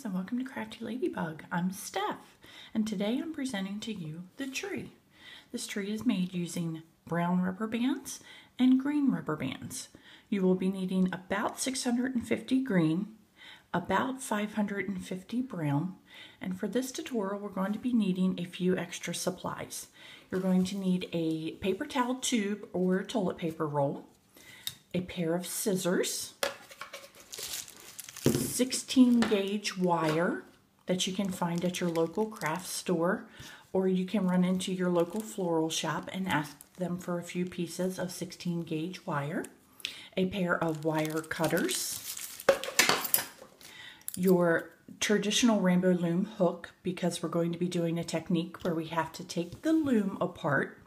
friends, and welcome to Crafty Ladybug. I'm Steph, and today I'm presenting to you the tree. This tree is made using brown rubber bands and green rubber bands. You will be needing about 650 green, about 550 brown, and for this tutorial we're going to be needing a few extra supplies. You're going to need a paper towel tube or toilet paper roll, a pair of scissors, 16 gauge wire that you can find at your local craft store, or you can run into your local floral shop and ask them for a few pieces of 16 gauge wire, a pair of wire cutters, your traditional Rainbow Loom hook, because we're going to be doing a technique where we have to take the loom apart,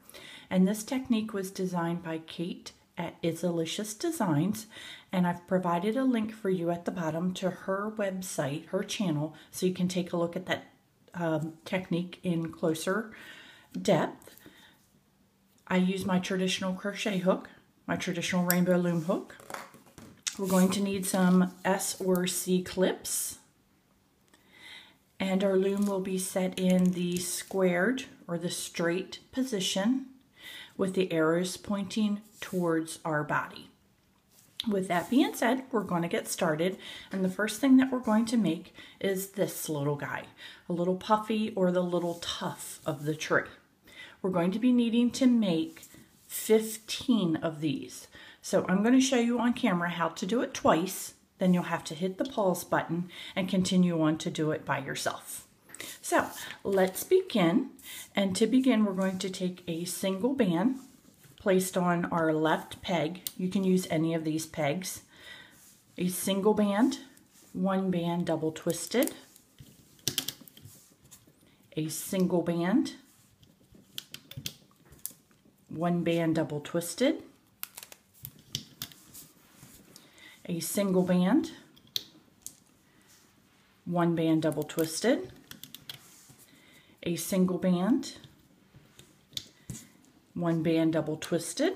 and this technique was designed by Kate at Izzilicious Designs, and I've provided a link for you at the bottom to her website, her channel, so you can take a look at that technique in closer depth. I use my traditional crochet hook, my traditional Rainbow Loom hook. We're going to need some S or C clips, and our loom will be set in the squared or the straight position with the arrows pointing towards our body. With that being said, we're going to get started, and the first thing that we're going to make is this little guy, a little puffy or the little tuff of the tree. We're going to be needing to make 15 of these. So I'm going to show you on camera how to do it twice, then you'll have to hit the pause button and continue on to do it by yourself. So let's begin, and to begin we're going to take a single band placed on our left peg. You can use any of these pegs. A single band, one band double twisted, a single band, one band double twisted, a single band, one band double twisted, a single band, one band double twisted.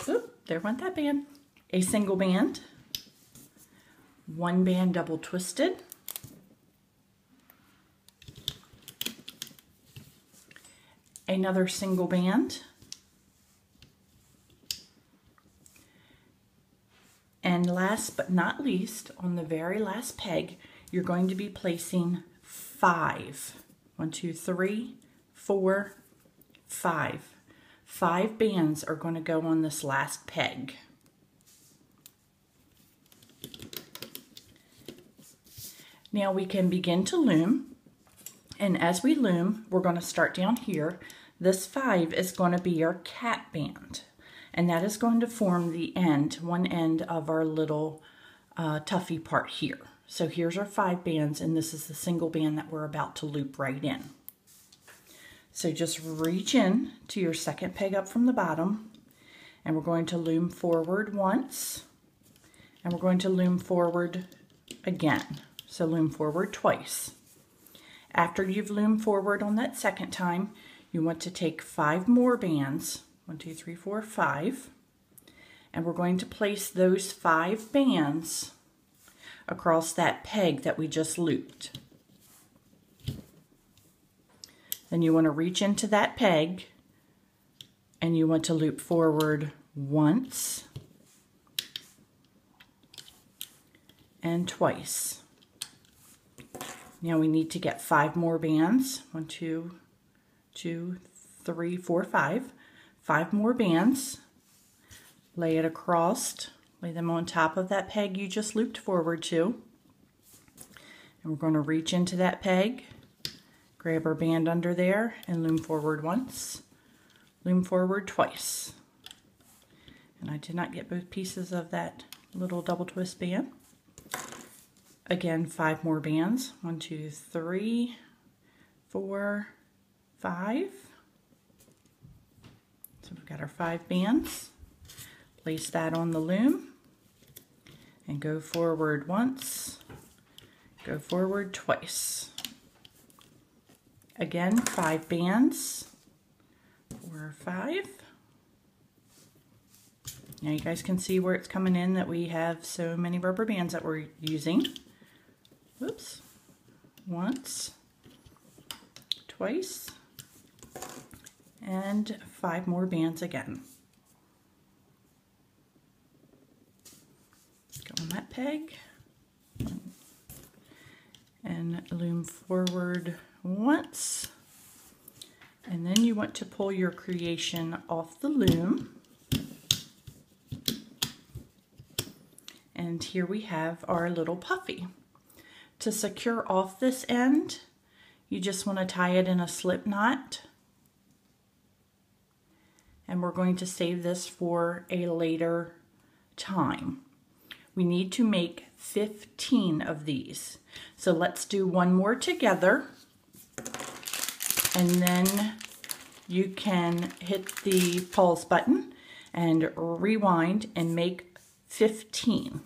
Oop, there went that band. A single band, one band double twisted, another single band, and last but not least, on the very last peg, you're going to be placing 5. 1, 2, 3, 4, 5. 5 bands are going to go on this last peg. Now we can begin to loom, and as we loom, we're going to start down here. This 5 is going to be our cat band, and that is going to form the end, one end of our little tuffy part here. So here's our 5 bands, and this is the single band that we're about to loop right in. So just reach in to your second peg up from the bottom, and we're going to loom forward once, and we're going to loom forward again. So loom forward twice. After you've loomed forward on that second time, you want to take 5 more bands, 1, 2, 3, 4, 5, and we're going to place those 5 bands across that peg that we just looped. Then you want to reach into that peg, and you want to loop forward once and twice. Now we need to get 5 more bands. 1, 2, 3, 4, 5. 5 more bands. Lay it across. Lay them on top of that peg you just looped forward to. And we're going to reach into that peg, grab our band under there, and loom forward once, loom forward twice. And I did not get both pieces of that little double twist band. Again, 5 more bands. 1, 2, 3, 4, 5. So we've got our 5 bands. Place that on the loom and go forward once, go forward twice. Again, 5 bands, 4 or 5. Now you guys can see where it's coming in that we have so many rubber bands that we're using. Oops. Once, twice, and 5 more bands again. Go on that peg and loom forward once, and then you want to pull your creation off the loom. And here we have our little puffy. To secure off this end, you just want to tie it in a slip knot. And we're going to save this for a later time. We need to make 15 of these. So let's do one more together. And then you can hit the pause button and rewind and make 15.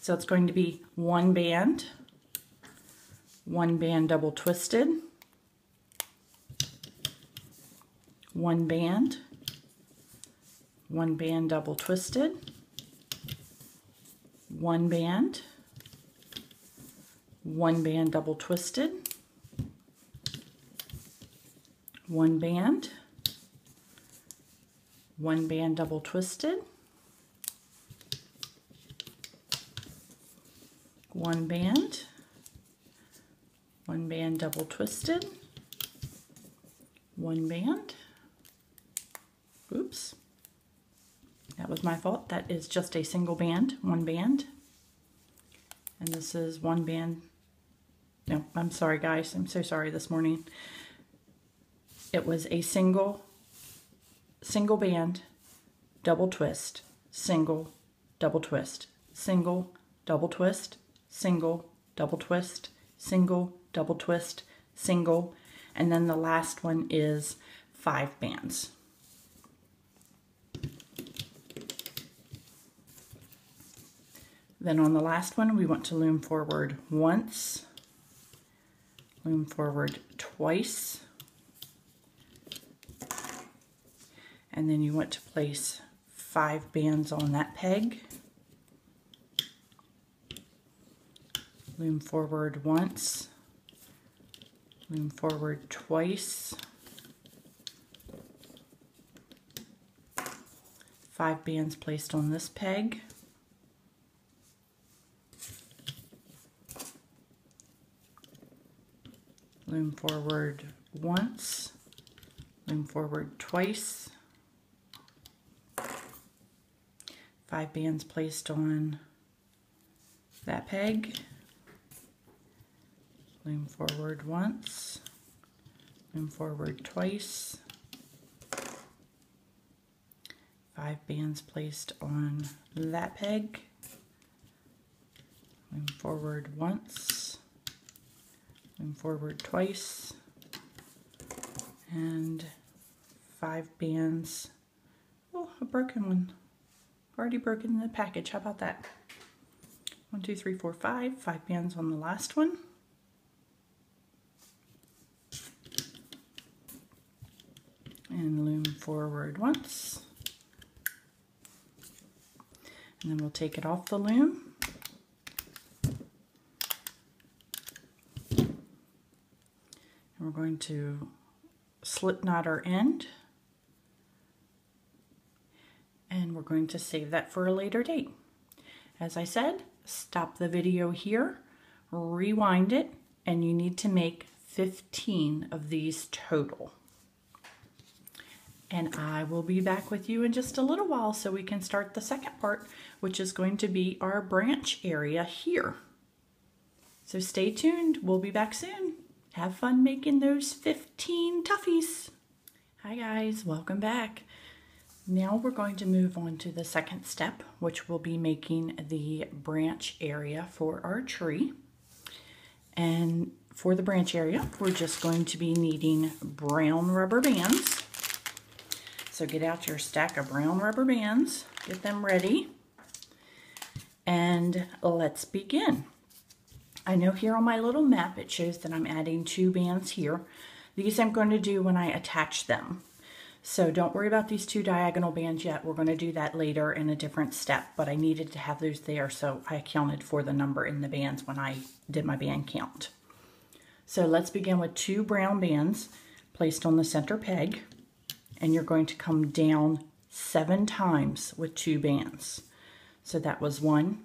So it's going to be 1 band double twisted, 1 band double twisted, 1 band double twisted, 1 band double twisted, 1 band double twisted, 1 band, oops, that was my fault, that is just a single band, 1 band, and this is 1 band, no, I'm sorry guys, I'm so sorry this morning, it was a single band, double twist, single, double twist, single, double twist, single, double twist, single, double twist, single, and then the last one is 5 bands. Then on the last one, we want to loom forward once, loom forward twice, and then you want to place 5 bands on that peg. Loom forward once, loom forward twice, 5 bands placed on this peg, loom forward once, loom forward twice, 5 bands placed on that peg, loom forward once, loom forward twice, 5 bands placed on that peg, loom forward once, loom forward twice, and 5 bands, oh, a broken one, already broken in the package, how about that? 1, 2, 3, 4, 5 bands on the last one. And loom forward once, and then we'll take it off the loom, and we're going to slip knot our end, and we're going to save that for a later date. As I said, stop the video here, rewind it, and you need to make 15 of these total. And I will be back with you in just a little while so we can start the second part, which is going to be our branch area here. So stay tuned, we'll be back soon. Have fun making those 15 tuffies. Hi guys, welcome back. Now we're going to move on to the second step, which will be making the branch area for our tree. And for the branch area, we're just going to be needing brown rubber bands. So get out your stack of brown rubber bands, get them ready, and let's begin. I know here on my little map it shows that I'm adding 2 bands here. These I'm going to do when I attach them. So don't worry about these 2 diagonal bands yet. We're going to do that later in a different step, but I needed to have those there, so I accounted for the number in the bands when I did my band count. So let's begin with 2 brown bands placed on the center peg, and you're going to come down 7 times with 2 bands. So that was 1,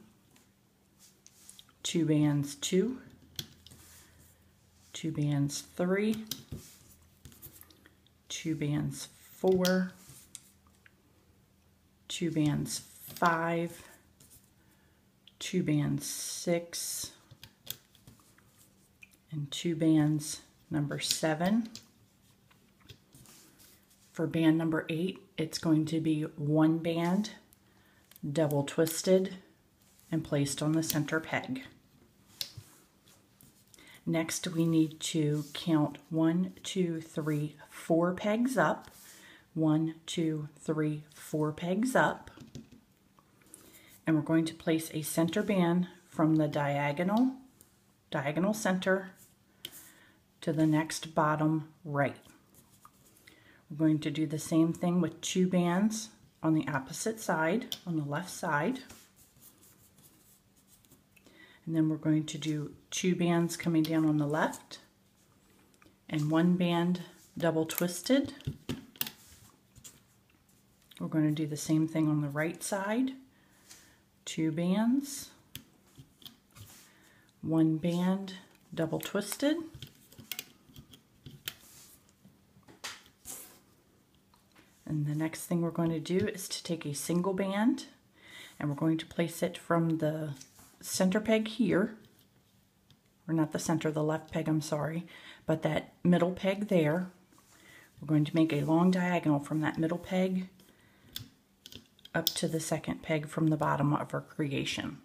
2 bands 2, 2 bands 3, 2 bands 4, 2 bands 5, 2 bands 6, and 2 bands number 7. For band number 8, it's going to be 1 band double twisted and placed on the center peg. Next, we need to count 1, 2, 3, 4 pegs up. 1, 2, 3, 4 pegs up. And we're going to place a center band from the diagonal center to the next bottom right. We're going to do the same thing with 2 bands on the opposite side, on the left side. And then we're going to do 2 bands coming down on the left and 1 band double twisted. We're going to do the same thing on the right side. 2 bands, 1 band double twisted. And the next thing we're going to do is to take a single band, and we're going to place it from the center peg here, or not the center, the left peg, I'm sorry, but that middle peg there. We're going to make a long diagonal from that middle peg up to the second peg from the bottom of our creation.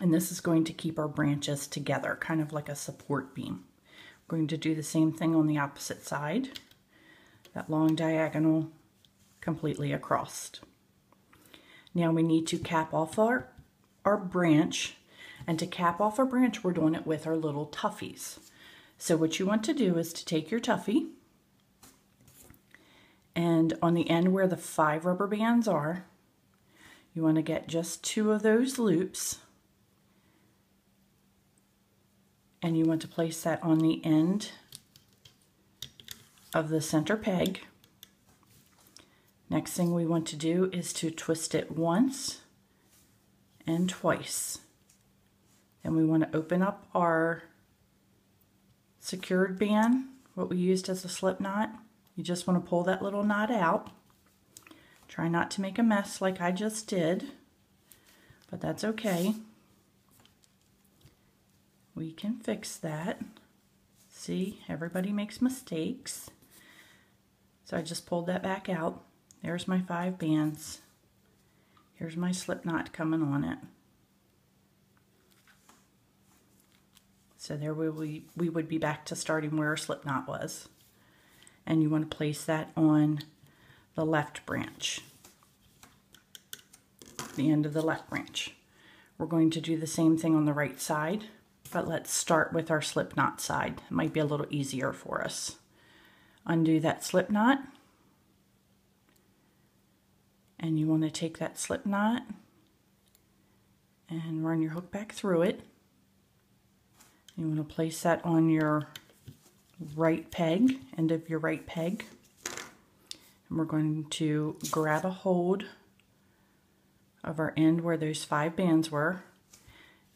And this is going to keep our branches together, kind of like a support beam. We're going to do the same thing on the opposite side, that long diagonal completely across. Now we need to cap off our branch, and to cap off our branch, we're doing it with our little tuffies. So what you want to do is to take your tuffy, and on the end where the 5 rubber bands are, you want to get just 2 of those loops, and you want to place that on the end of the center peg. Next thing we want to do is to twist it once and twice. Then we want to open up our secured band, what we used as a slip knot. You just want to pull that little knot out. Try not to make a mess like I just did, but that's okay. We can fix that. See, everybody makes mistakes. So I just pulled that back out. There's my 5 bands. Here's my slip knot coming on it. So there we would be back to starting where our slip knot was. And you want to place that on the left branch, the end of the left branch. We're going to do the same thing on the right side, but let's start with our slip knot side. It might be a little easier for us. Undo that slip knot, and you want to take that slip knot and run your hook back through it. You want to place that on your right peg, end of your right peg, and we're going to grab a hold of our end where those 5 bands were,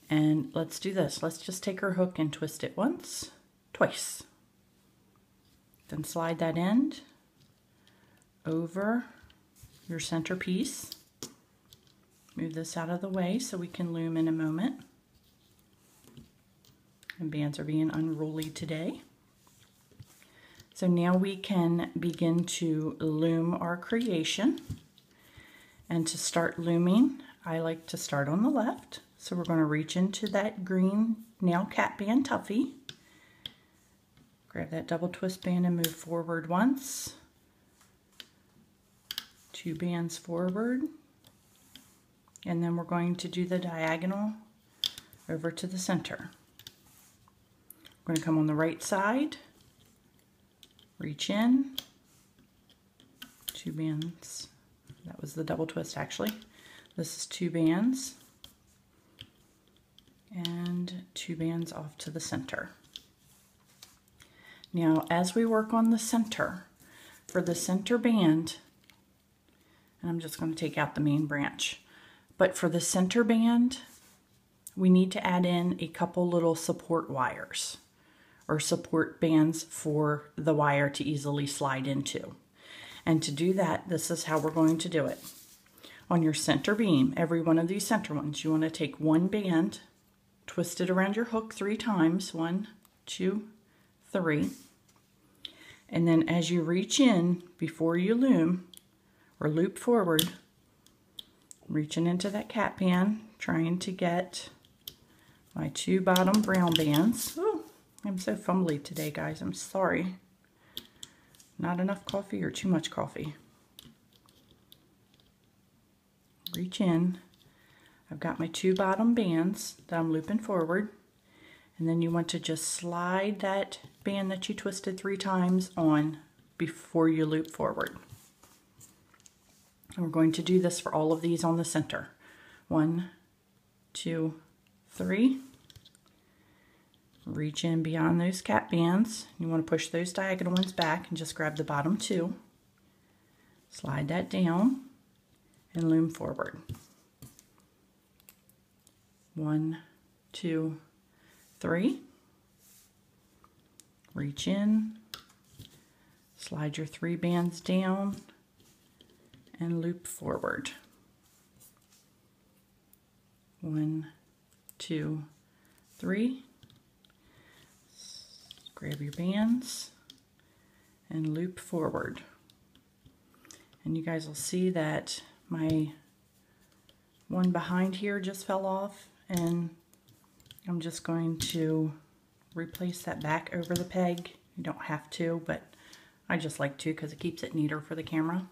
and let's do this. Let's just take our hook and twist it once, twice. Then slide that end over your center piece. Move this out of the way so we can loom in a moment. And bands are being unruly today. So now we can begin to loom our creation. And to start looming, I like to start on the left. So we're going to reach into that green nail cap band tuffy. Grab that double twist band and move forward once. 2 bands forward. And then we're going to do the diagonal over to the center. We're going to come on the right side, reach in, 2 bands. That was the double twist actually. This is 2 bands and 2 bands off to the center. Now as we work on the center, for the center band, and I'm just going to take out the main branch, but for the center band we need to add in a couple little support wires or support bands for the wire to easily slide into. And to do that, this is how we're going to do it. On your center beam, every one of these center ones, you want to take 1 band, twist it around your hook 3 times, 1, 2, 3. And then as you reach in before you loom or loop forward, reaching into that cap band, trying to get my 2 bottom brown bands. Oh, I'm so fumbly today, guys. I'm sorry. Not enough coffee or too much coffee. Reach in. I've got my 2 bottom bands that I'm looping forward. And then you want to just slide that band that you twisted 3 times on before you loop forward. And we're going to do this for all of these on the center. 1, 2, 3. Reach in beyond those cap bands. You want to push those diagonal ones back and just grab the bottom 2. Slide that down and loom forward. 1, 2, 3. Reach in, slide your 3 bands down and loop forward. 1, 2, 3. Grab your bands and loop forward. And you guys will see that my one behind here just fell off, and I'm just going to replace that back over the peg. You don't have to, but I just like to because it keeps it neater for the camera.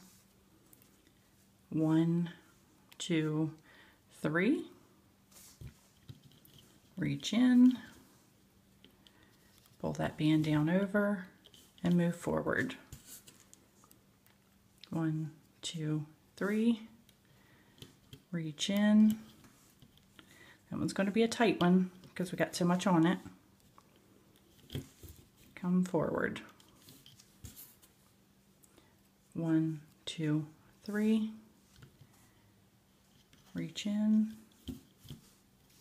1, 2, 3. Reach in, pull that band down over and move forward. 1, 2, 3. Reach in. That one's going to be a tight one because we got so much on it. Come forward. 1, 2, 3. Reach in.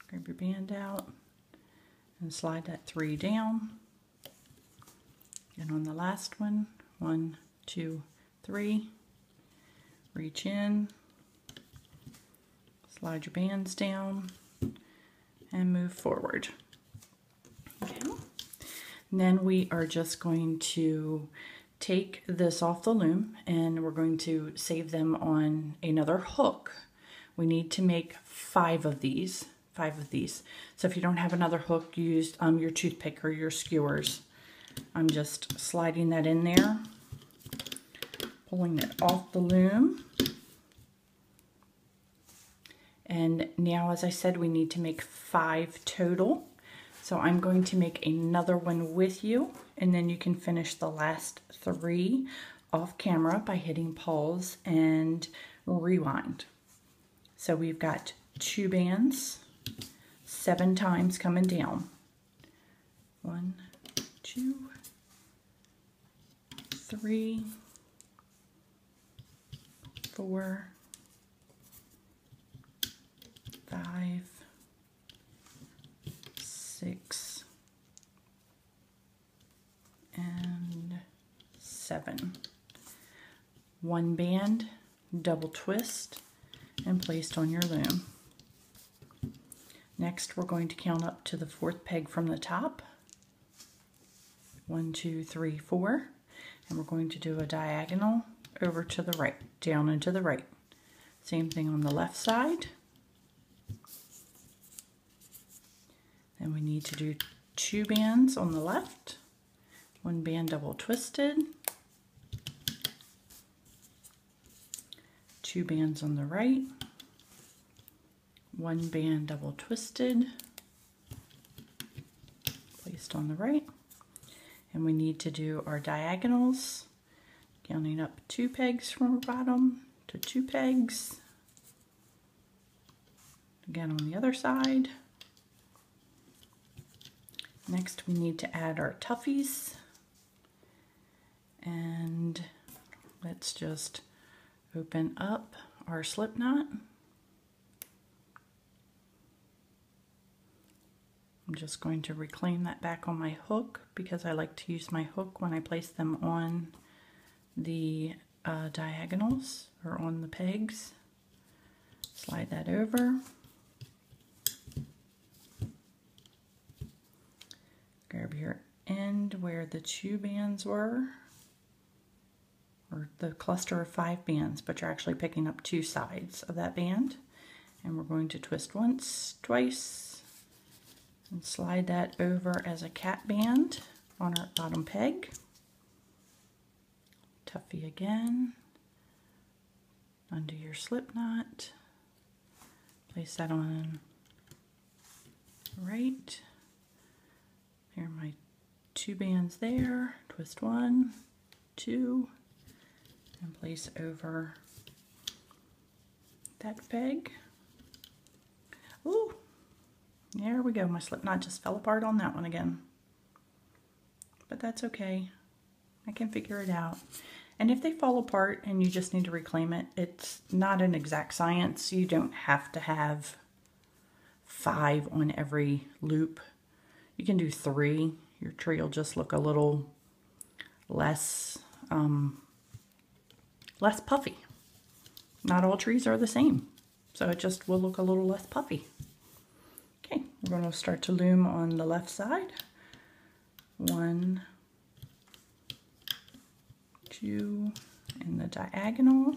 Grab your band out and slide that 3 down. And on the last one, 1, 2, 3. Reach in. Slide your bands down and move forward. Okay. And then we are just going to take this off the loom and we're going to save them on another hook. We need to make 5 of these. 5 of these. So if you don't have another hook, use your toothpick or your skewers. I'm just sliding that in there, pulling it off the loom. And now, as I said, we need to make 5 total. So I'm going to make another one with you, and then you can finish the last 3 off camera by hitting pause and rewind. So we've got 2 bands, 7 times coming down. 1, 2, 3, 4, 5, 6, and 7. 1 band, double twist, and placed on your loom. Next, we're going to count up to the 4th peg from the top. 1, 2, 3, 4. And we're going to do a diagonal over to the right, down and to the right. Same thing on the left side. Then we need to do 2 bands on the left, 1 band double twisted, 2 bands on the right, 1 band double twisted, placed on the right, and we need to do our diagonals. Counting up 2 pegs from the bottom to 2 pegs. Again on the other side. Next we need to add our tuffies. And let's just open up our slip knot. I'm just going to reclaim that back on my hook because I like to use my hook when I place them on the diagonals or on the pegs. Slide that over. Grab your end where the 2 bands were, or the cluster of 5 bands, but you're actually picking up 2 sides of that band. And we're going to twist once, twice, and slide that over as a cat band on our bottom peg. Tuffy again, undo your slip knot, place that on right. Here are my 2 bands there, twist 1, 2, and place over that peg. Ooh, there we go. My slip knot just fell apart on that one again. But that's okay. I can figure it out. And if they fall apart and you just need to reclaim it, it's not an exact science. You don't have to have 5 on every loop. You can do 3. Your tree will just look a little less puffy. Not all trees are the same, so it just will look a little less puffy. Okay, we're going to start to loom on the left side. 1, 2 in the diagonal.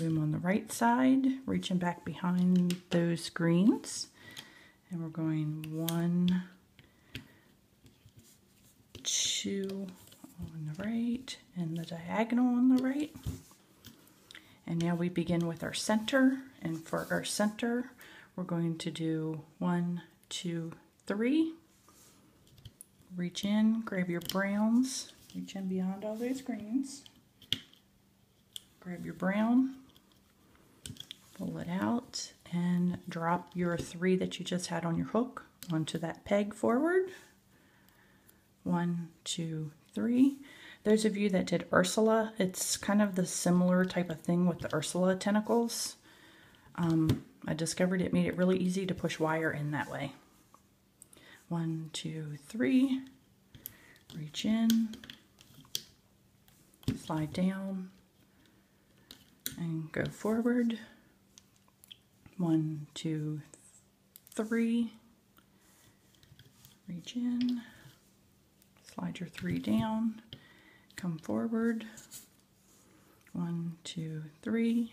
Loom on the right side, reaching back behind those greens. And we're going 1, 2 on the right, and the diagonal on the right. And now we begin with our center. And for our center, we're going to do 1, 2, 3. Reach in, grab your browns, reach in beyond all those greens. Grab your brown, pull it out, and drop your 3 that you just had on your hook onto that peg forward. 1, 2, 3. Those of you that did Ursula, it's kind of the similar type of thing with the Ursula tentacles. I discovered it made it really easy to push wire in that way. 1, 2, 3. Reach in, slide down, and go forward. 1, 2, 3. Reach in, slide your 3 down, come forward. 1, 2, 3.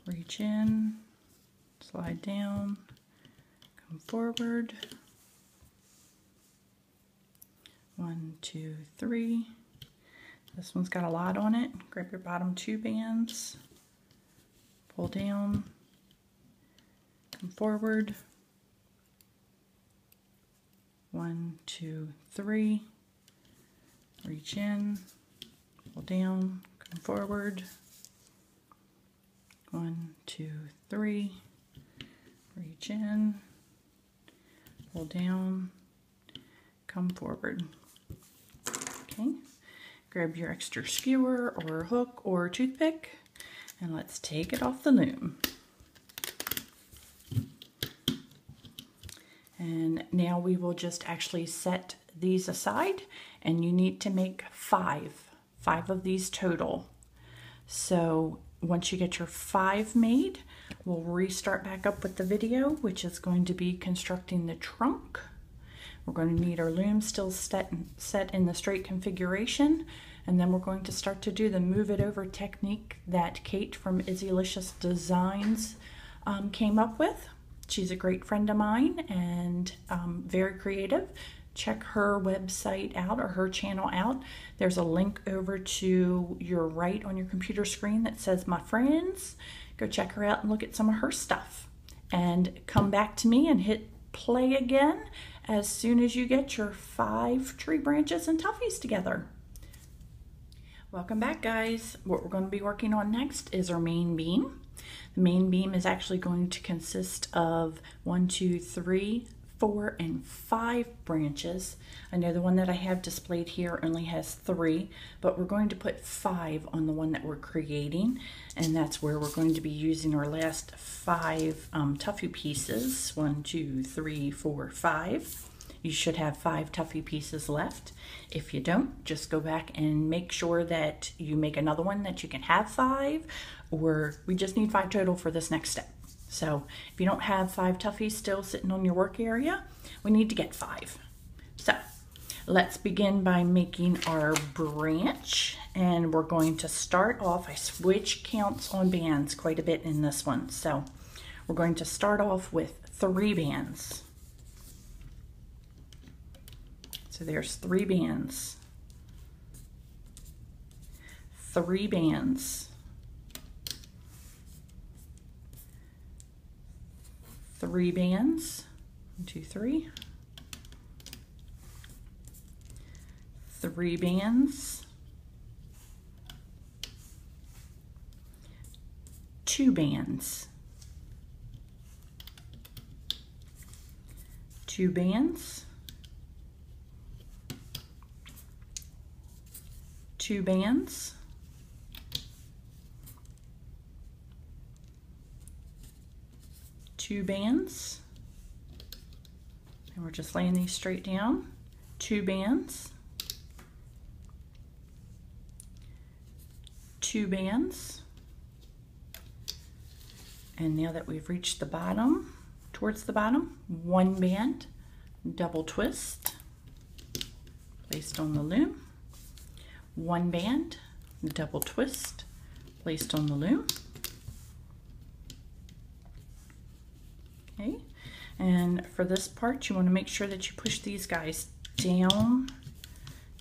Reach in, slide down, come forward. 1, 2, 3. This one's got a lot on it. Grab your bottom 2 bands, pull down, come forward. 1, 2, 3. Reach in, pull down, come forward. 1, 2, 3. Reach in, pull down, come forward. Okay, grab your extra skewer or hook or toothpick, and let's take it off the loom. And now we will just actually set these aside, and you need to make 5 of these total. So once you get your 5 made, we'll restart back up with the video, which is going to be constructing the trunk. We're going to need our loom still set in the straight configuration, and then we're going to start to do the move it over technique that Kate from Izzilicious Designs came up with. She's a great friend of mine and very creative. Check her website out or her channel out. There's a link over to your right on your computer screen that says My Friends. Go check her out and look at some of her stuff. And come back to me and hit play again as soon as you get your 5 tree branches and tuffies together. Welcome back, guys. What we're going to be working on next is our main beam. The main beam is actually going to consist of 1, 2, 3, 4, and 5 branches. I know the one that I have displayed here only has 3, but we're going to put 5 on the one that we're creating, and that's where we're going to be using our last 5 tuffy pieces. 1, 2, 3, 4, 5. You should have 5 tuffy pieces left. If you don't, just go back and make sure that you make another one that you can have 5, or we just need 5 total for this next step. So if you don't have 5 tuffies still sitting on your work area, we need to get 5. So let's begin by making our branch, and we're going to start off. I switch counts on bands quite a bit in this one, so we're going to start off with 3 bands. So there's 3 bands, 3 bands, 3 bands, 1, 2, 3, 3 bands, 2 bands, 2 bands, 2 bands, 2 bands, and we're just laying these straight down. 2 bands, 2 bands, and now that we've reached the bottom, towards the bottom, 1 band, double twist, placed on the loom. 1 band, double twist, placed on the loom. Okay, and for this part you want to make sure that you push these guys down.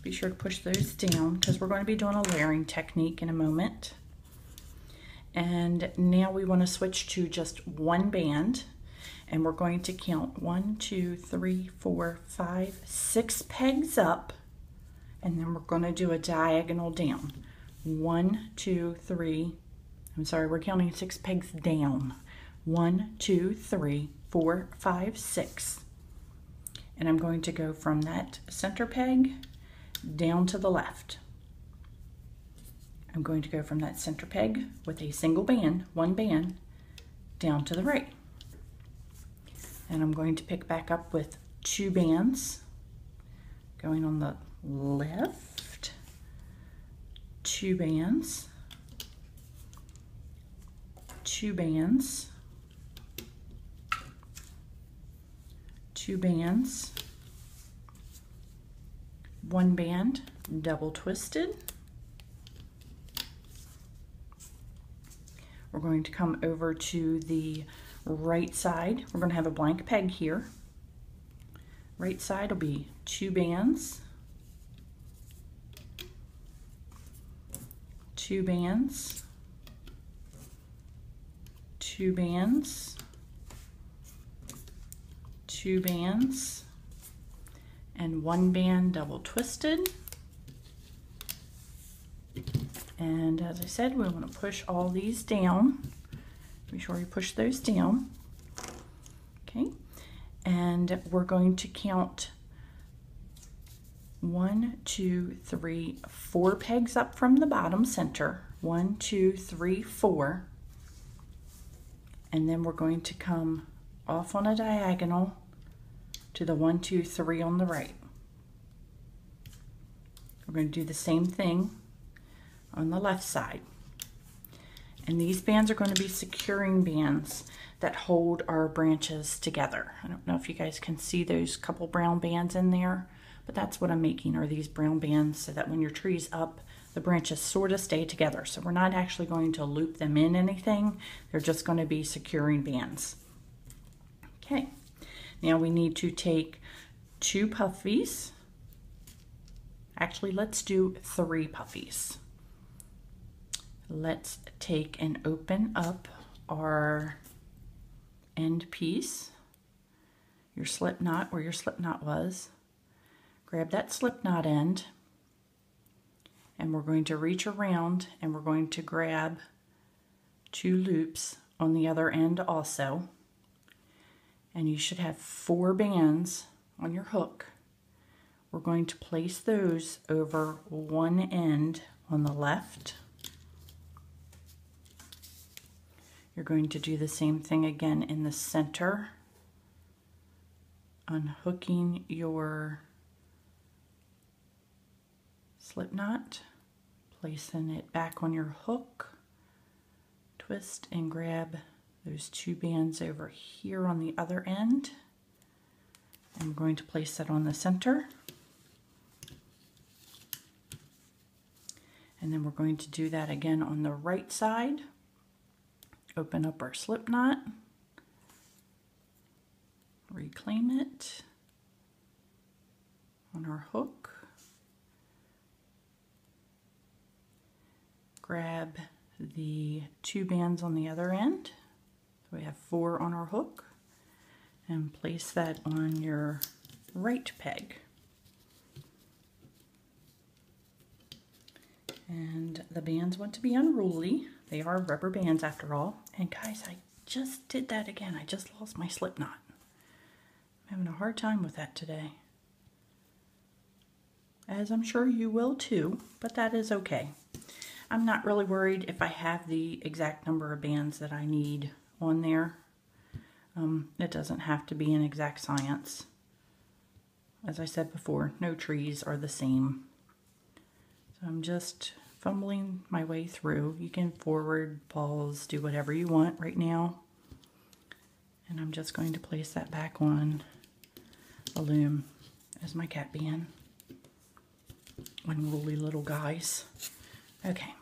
Be sure to push those down because we're going to be doing a layering technique in a moment. And now we want to switch to just 1 band, and we're going to count 1, 2, 3, 4, 5, 6 pegs up. And then we're going to do a diagonal down. 1, 2, 3. I'm sorry, we're counting 6 pegs down. 1, 2, 3, 4, 5, 6. And I'm going to go from that center peg down to the left. I'm going to go from that center peg with a single band, 1 band, down to the right. And I'm going to pick back up with 2 bands, going on the left, 2 bands, 2 bands, 2 bands, 1 band, double twisted. We're going to come over to the right side. We're going to have a blank peg here. Right side will be 2 bands, 2 bands, 2 bands, 2 bands, and 1 band double twisted. And as I said, we want to push all these down. Be sure you push those down. Okay, and we're going to count 1, 2, 3, 4 pegs up from the bottom center. 1, 2, 3, 4. And then we're going to come off on a diagonal to the 1, 2, 3 on the right. We're going to do the same thing on the left side. And these bands are going to be securing bands that hold our branches together. I don't know if you guys can see those couple brown bands in there, but that's what I'm making, are these brown bands, so that when your tree's up, the branches sort of stay together. So we're not actually going to loop them in anything. They're just going to be securing bands. Okay, now we need to take 2 puffies. Actually, let's do 3 puffies. Let's take and open up our end piece, your slip knot, where your slip knot was. Grab that slip knot end and we're going to reach around and we're going to grab 2 loops on the other end also. And you should have 4 bands on your hook. We're going to place those over one end on the left. You're going to do the same thing again in the center, unhooking your slip knot, placing it back on your hook, twist and grab those 2 bands over here on the other end. I'm going to place that on the center. And then we're going to do that again on the right side. Open up our slip knot, reclaim it on our hook, grab the 2 bands on the other end. So we have 4 on our hook, and place that on your right peg. And the bands want to be unruly. They are rubber bands after all. And guys, I just did that again. I just lost my slip knot. I'm having a hard time with that today. As I'm sure you will too, but that is okay. I'm not really worried if I have the exact number of bands that I need on there. It doesn't have to be an exact science. As I said before, no trees are the same. So I'm just fumbling my way through. You can forward, pause, do whatever you want right now. And I'm just going to place that back on the loom as my cat band. Unruly little guys. Okay.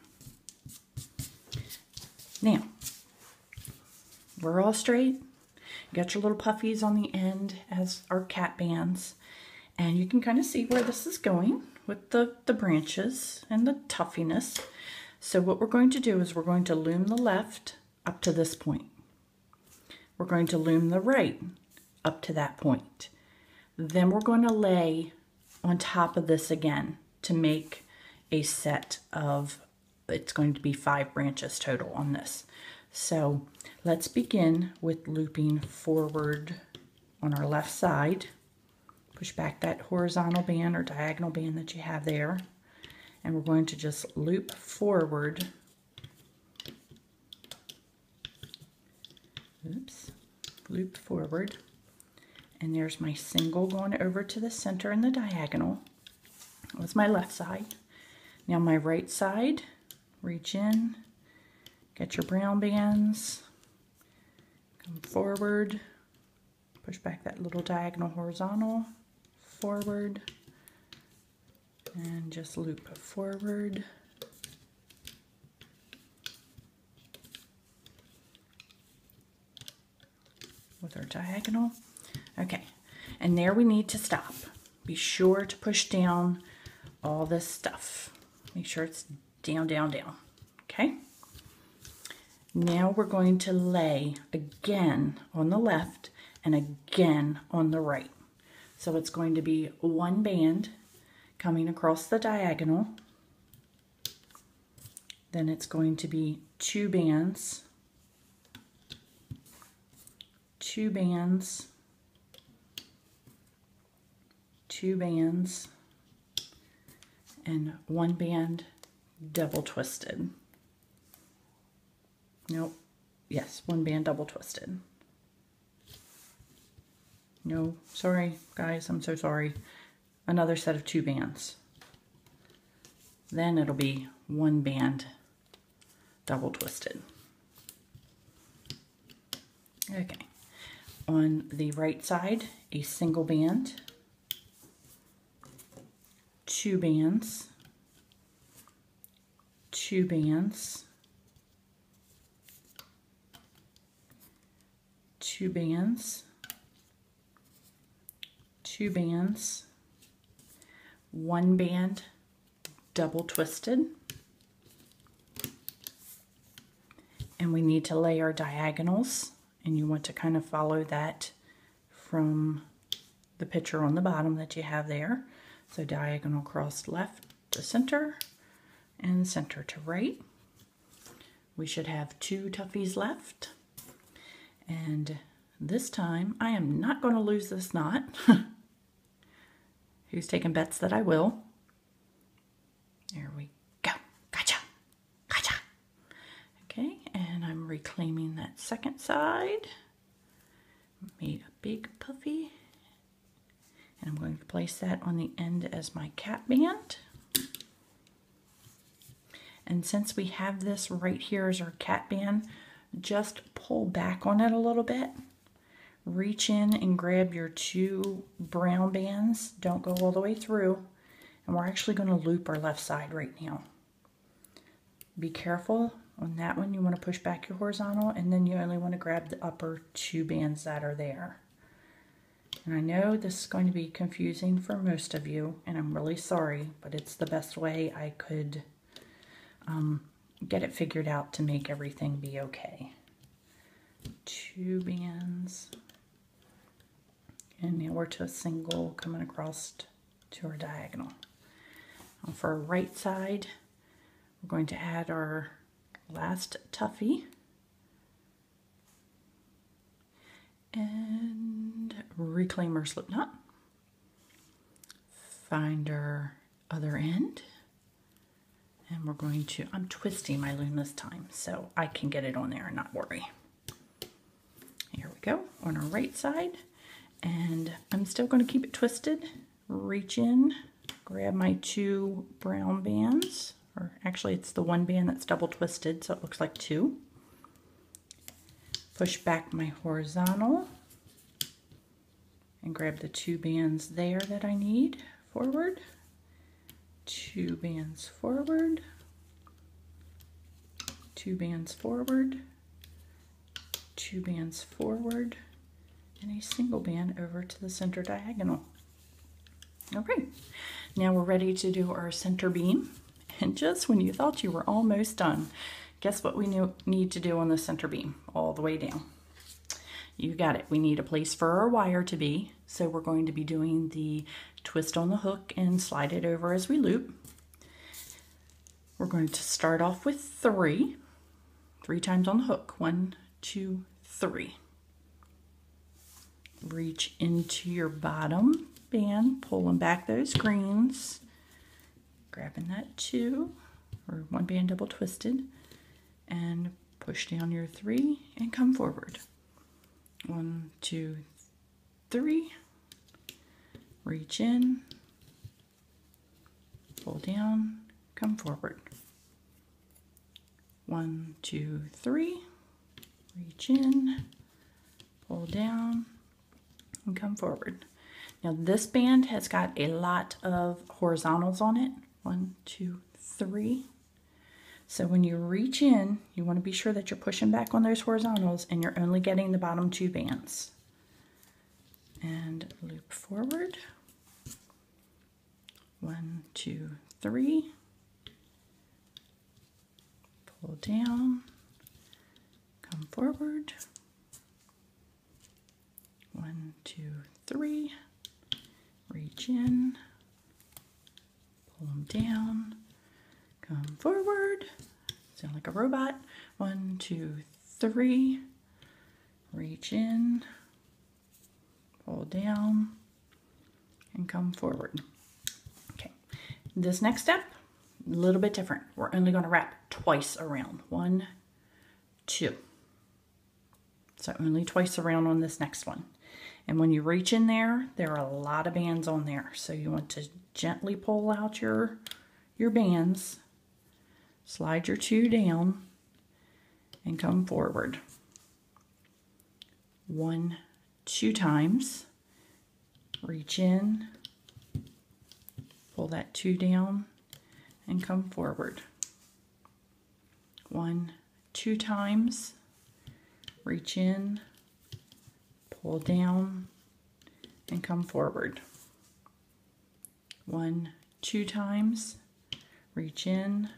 Now, we're all straight. You got your little puffies on the end as our cat bands. And you can kind of see where this is going with the branches and the tuffiness. So what we're going to do is we're going to loom the left up to this point. We're going to loom the right up to that point. Then we're going to lay on top of this again to make a set of, it's going to be 5 branches total on this. So let's begin with looping forward on our left side. Push back that horizontal band or diagonal band that you have there. And we're going to just loop forward. Oops. Loop forward. And there's my single going over to the center in the diagonal. That was my left side. Now my right side, reach in, get your brown bands, come forward, push back that little diagonal horizontal, forward, and just loop forward. With our diagonal. Okay, and there we need to stop. Be sure to push down all this stuff. Make sure it's down, down, down. Okay? Now we're going to lay again on the left and again on the right. So it's going to be 1 band coming across the diagonal. Then it's going to be 2 bands, 2 bands, 2 bands, and 1 band double twisted. Nope. Yes, 1 band double twisted. No, sorry guys, I'm so sorry. Another set of 2 bands. Then it'll be 1 band double twisted. Okay. On the right side, a single band, 2 bands, 2 bands, 2 bands, 2 bands, 1 band double twisted, and we need to lay our diagonals, and you want to kind of follow that from the picture on the bottom that you have there. So diagonal cross left to center, and center to right. We should have 2 tuffies left. And this time I am not going to lose this knot. Who's taking bets that I will? There we go. Gotcha. Gotcha. Okay, and I'm reclaiming that second side. Made a big puffy. And I'm going to place that on the end as my cap band. And since we have this right here as our cap band, just pull back on it a little bit. Reach in and grab your 2 brown bands. Don't go all the way through. And we're actually going to loop our left side right now. Be careful on that one. You want to push back your horizontal, and then you only want to grab the upper 2 bands that are there. And I know this is going to be confusing for most of you, and I'm really sorry, but it's the best way I could get it figured out to make everything be okay. 2 bands. And now we're to a single coming across to our diagonal. For our right side, we're going to add our last tuffy. And reclaim our slip knot. Find our other end. And we're going to, I'm twisting my loom this time so I can get it on there and not worry. Here we go on our right side. And I'm still going to keep it twisted. Reach in, grab my 2 brown bands, or actually it's the 1 band that's double twisted, so it looks like 2. Push back my horizontal and grab the 2 bands there that I need forward. 2 bands forward, 2 bands forward, 2 bands forward, and a single band over to the center diagonal. Okay, now we're ready to do our center beam. And just when you thought you were almost done, guess what we need to do on the center beam all the way down? You got it. We need a place for our wire to be. So we're going to be doing the twist on the hook and slide it over as we loop. We're going to start off with 3 times on the hook. 1, 2, 3. Reach into your bottom band, pulling back those greens, grabbing that 2 or 1 band double twisted, and push down your 3 and come forward. 1, 2, 3. Reach in, pull down, come forward. 1, 2, 3. Reach in, pull down, and come forward. Now this band has got a lot of horizontals on it. 1, 2, 3. So when you reach in, you want to be sure that you're pushing back on those horizontals and you're only getting the bottom 2 bands. And loop forward. 1, 2, 3. Pull down, come forward. 1, 2, 3. Reach in, pull them down, come forward. Sound like a robot. 1, 2, 3. Reach in, pull down, and come forward. Okay, this next step, a little bit different. We're only going to wrap twice around. 1, 2. So only twice around on this next one. And when you reach in there, there are a lot of bands on there. So you want to gently pull out your bands, slide your 2 down, and come forward. 1, 2 times. Reach in, pull that 2 down, and come forward. 1, 2 times. Reach in, pull down, and come forward. 1, 2 times. Reach in,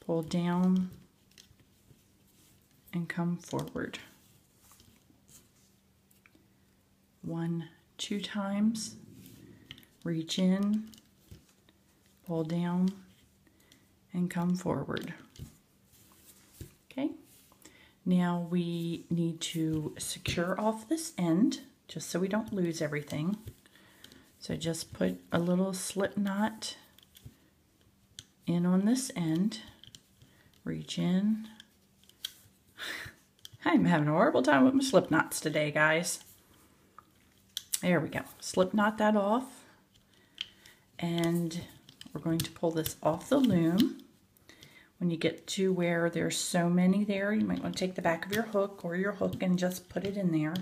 pull down, and come forward. 1, 2 times. Reach in, pull down, and come forward. Okay, now we need to secure off this end just so we don't lose everything. So just put a little slip knot in on this end, reach in. I'm having a horrible time with my slip knots today, guys. There we go. Slip knot that off, and we're going to pull this off the loom. When you get to where there's so many there, you might want to take the back of your hook or your hook and just put it in there.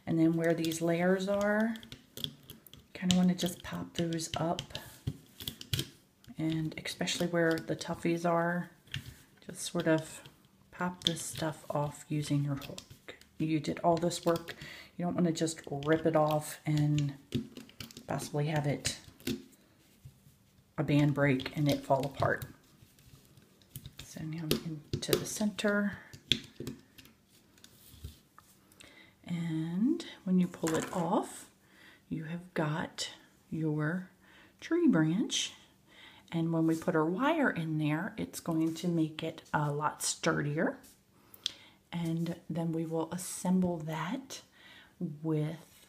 And then where these layers are, kind of want to just pop those up. And especially where the tuffies are, just sort of pop this stuff off using your hook. You did all this work. You don't want to just rip it off and possibly have it a band break and it fall apart. So now into the center. And when you pull it off, you have got your tree branch. And when we put our wire in there, it's going to make it a lot sturdier. And then we will assemble that with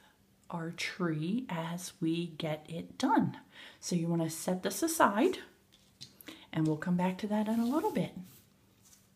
our tree as we get it done. So you want to set this aside, and we'll come back to that in a little bit.